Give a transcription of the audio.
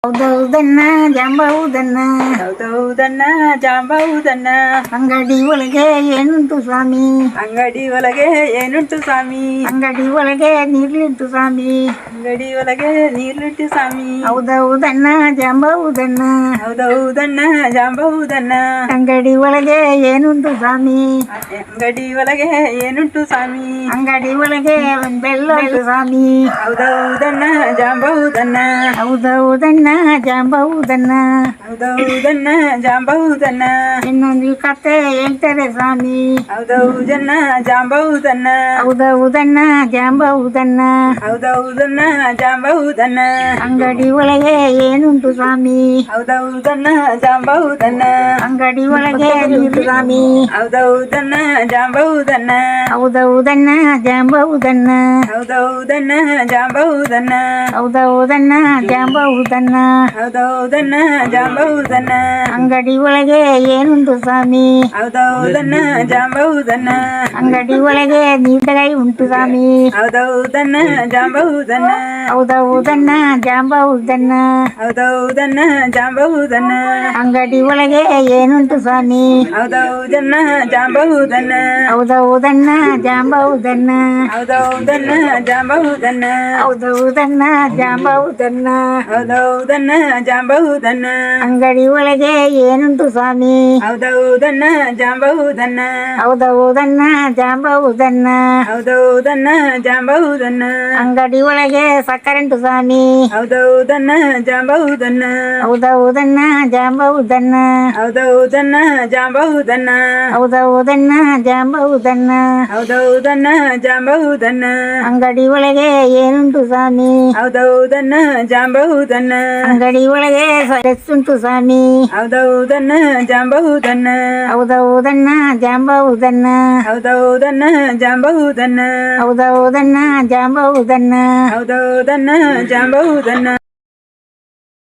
ಹೌದೌದನ್ನ ಜಾಂಬೌದನ್ನ ಹೌದೌದನ್ನ ಜಾಂಬೌದನ್ನ ಅಂಗಡಿ ಒಳಗೆ ಏನುಂಟು ಸ್ವಾಮಿ, ಅಂಗಡಿ ಒಳಗೆ ಏನುಂಟು ಸ್ವಾಮಿ, ಅಂಗಡಿ ಒಳಗೆ ನೀರ್ಲಿಂಟು ಸ್ವಾಮಿ, ಅಂಗಡಿ ಒಳಗೆ ನೀರ್ಲಿಟ್ಟು ಸ್ವಾಮಿ. ಹೌದೌದನ್ನ ಜಾಂಬೌದನ್ನ ಹೌದೌದನ್ನ ಜಾಂಬೌದನ್ನ ಅಂಗಡಿ ಒಳಗೆ ಏನುಂಟು ಸ್ವಾಮಿ, ಅಂಗಡಿ ಒಳಗೆ ಏನುಂಟು ಸ್ವಾಮಿ, ಅಂಗಡಿ ಒಳಗೆ ಒಂದ್ ಬೆಲ್ಲ ಉಂಟು ಸ್ವಾಮಿ. ಹೌದೌದನ್ನ ಜಾಂಬೌದನ್ನ ಹೌದೌದನ್ನ ಜಾಂಬೌದನ್ನ ಹೌದೌದನ್ನ ಜಾಂಬೌದನ್ನ ಇನ್ನೊಂದು ಕತೆ ಹೇಳ್ತಾರೆ ಸ್ವಾಮಿ. ಹೌದೌದನ್ನ ಜಾಂಬೌದನ್ನ ಹೌದೌದನ್ನ ಜಾಂಬೌದನ್ನ ಹೌದೌದನ್ನ ಜಾಂಬೌದನ್ನ ಅಂಗಡಿ ಒಳಗೆ ಏನುಂಟು ಸ್ವಾಮಿ, ಹೌದೌದನ್ನ ಜಾಂಬೌದನ್ನ ಅಂಗಡಿ ಒಳಗೆ ನೀರು ಸ್ವಾಮಿ. ಹೌದೌದನ್ನ ಜಾಂಬೌದನ್ನ ಹೌದೌದನ್ನ ಜಾಂಬೌದನ್ನ ಹೌದೌದನ್ನ ಜಾಂಬೌದನ್ನ ಹೌದೌದನ್ನ ಜಾಂಬೌದನ್ನ ಹೌದೌದನ್ನ ಜಾಂಬೌದನ್ನ ಅಂಗಡಿ ಒಳಗೆ ಏನುಂಟು ಸ್ವಾಮಿ, ಹೌದೌದನ್ನ ಜಾಂಬೌದನ್ನ ಅಂಗಡಿ ಒಳಗೆ ನೀರ್ಗಾಯಿ ಉಂಟು ಸ್ವಾಮಿ. ಹೌದೌದನ್ನ ಜಾಂಬೌದನ್ನ ಹೌದೌದನ್ನ ಜಾಂಬೌದನ್ನ ಹೌದೌದನ್ನ ಜಾಂಬೌದನ್ನ ಅಂಗಡಿ ಒಳಗೆ ಏನುಂಟು ಸ್ವಾಮಿ, ಹೌದೌದನ್ನ ಜಾಂಬೌದನ್ನ ಹೌದೌದನ್ನ ಜಾಂಬೌದನ್ನ ಹೌದೌದನ್ನ ಜಾಂಬೌದನ್ನ ಹೌದೌದನ್ನ ಜಾಂಬೌದನ್ನ ಹೌದೌದನ್ನ ಜಾಂಬೌದನ್ನ ಅಂಗಡಿ ಒಳಗೆ ಏನುಂಟು ಸ್ವಾಮಿ, ಹೌದೌದನ್ನ ಜಾಂಬೌದನ್ನ ಹೌದೌದನ್ನ ಜಾಂಬೌದನ್ನ ಹೌದೌದನ್ನ ಜಾಂಬೌದನ್ನ ಅಂಗಡಿ ಒಳಗೆ ಸಕ್ಕರೆ ಉಂಟು ಸ್ವಾಮಿ. ಹೌದೌದನ್ನ ಜಾಂಬೌದನ್ನ ಹೌದೌದನ್ನ ಜಾಂಬೌದನ್ನ ಹೌದೌದನ್ನ ಜಾಂಬೌದನ್ನ ಹೌದೌದನ್ನ ಜಾಂಬೌದನ್ನ ಹೌದೌದನ್ನ ಜಾಂಬೌದನ್ನ ಅಂಗಡಿ ಒಳಗೆ ಏನುಂಟು ಸ್ವಾಮಿ, ಹೌದೌದನ್ನ ಜಾಂಬೌದನ್ನ ಅಂಗಡಿ ಒಳಗೆ ಉಂಟು ಸ್ವಾಮಿ. ಹೌದೌದನ್ನ ಜಾಂಬೌದನ್ನ ಹೌದೌದನ್ನ ಜಾಂಬೌದನ್ನ ಹೌದೌದನ್ನ ಜಾಂಬೌದನ್ನ ಹೌದೌದನ್ನ ಜಾಂಬೌದನ್ನ ಹೌದೌದನ್ನ ಜಾಂಬೌದನ್ನ